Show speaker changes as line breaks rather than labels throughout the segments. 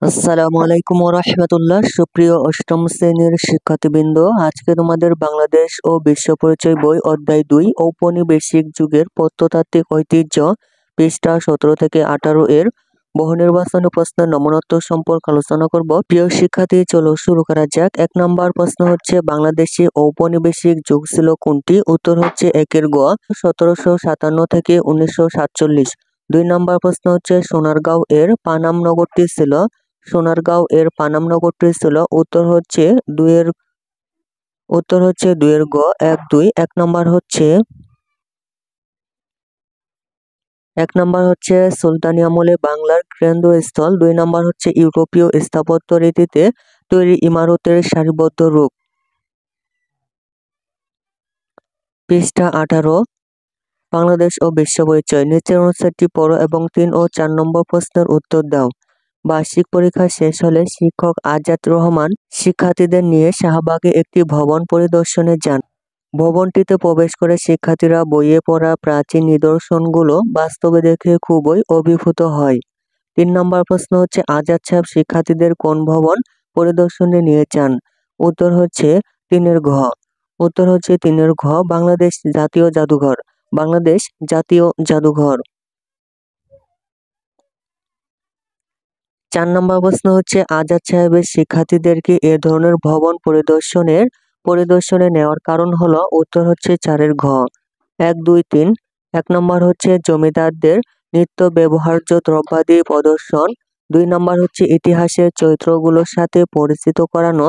আসসালামু আলাইকুম রাহমাতুল্লাহ। সুপ্রিয় অষ্টম শ্রেণীর শিক্ষার্থীবৃন্দ, আজকে তোমাদের বাংলাদেশ ও বিশ্ব পরিচয় বই অধ্যায় 2 ঔপনিবেশিক যুগের প্রত্নতাত্ত্বিক ঐতিহ্য পৃষ্ঠা 17 থেকে 18 এর বহুনির্বাচনী প্রশ্নের নমুনোত্তর সম্পর্কে আলোচনা করব। প্রিয় শিক্ষার্থী, চলো শুরু করা যাক। 1 নম্বর প্রশ্ন হচ্ছে, বাংলাদেশে ঔপনিবেশিক যুগ ছিল কোনটি? উত্তর হচ্ছে একের গ, 1757 থেকে 1947। 2 নম্বর প্রশ্ন হচ্ছে, সোনারগাঁও এর পানাম নগরটি ছিল উত্তর হচ্ছে দুইয়ের গ, 1-2। 1 নম্বর হচ্ছে সুলতানি আমলে বাংলার কেন্দ্রস্থল। 2 নম্বর হচ্ছে ইউরোপীয় স্থাপত্য রীতিতে তৈরি ইমারতের সারিবদ্ধ রূপ। পৃষ্ঠা 18, বাংলাদেশ ও বিশ্ব পরিচয়। নিচের অনুচ্ছেদটি পড়ো এবং 3 ও 4 নম্বর প্রশ্নের উত্তর দাও। বার্ষিক পরীক্ষা শেষ হলে শিক্ষক আজাদ রহমান শিক্ষার্থীদের নিয়ে শাহবাগে একটি ভবন পরিদর্শনে যান। ভবনটিতে প্রবেশ করে শিক্ষার্থীরা বইয়ে পড়া প্রাচীন নিদর্শনগুলো বাস্তবে দেখে খুবই অভিভূত হয়। 3 নম্বর প্রশ্ন হচ্ছে, আজাদ সাহেব শিক্ষার্থীদের কোন ভবন পরিদর্শনে নিয়ে যান? উত্তর হচ্ছে 3 বাংলাদেশ জাতীয় জাদুঘর। 4 নম্বর প্রশ্ন হচ্ছে, আজাদ সাহেবের শিক্ষার্থীদেরকে এ ধরনের ভবন পরিদর্শনে নেওয়ার কারণ হলো। উত্তর হচ্ছে 4-এর ঘ, 1-2-3। 1 নম্বর হচ্ছে জমিদারদের নিত্য ব্যবহার্য দ্রব্যাদি প্রদর্শন। 2 নম্বর হচ্ছে ইতিহাসের চরিত্রগুলোর সাথে পরিচিত করানো।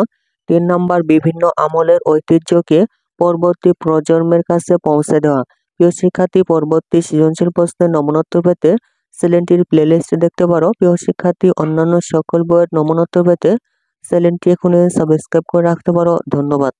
3 নম্বর বিভিন্ন আমলের ঐতিহ্যকে পরবর্তী প্রজন্মের কাছে পৌঁছে দেওয়া। প্রিয় শিক্ষার্থী, পরবর্তী সৃজনশীল প্রশ্নের নমুনোত্তর পেতে চ্যানেলটির প্লেলিস্ট দেখতে পারো। প্রিয় শিক্ষার্থী, অন্যান্য সকল বইয়ের নমুনোত্তর পেতে চ্যানেলটি এখনই সাবস্ক্রাইব করে রাখতে পারো। ধন্যবাদ।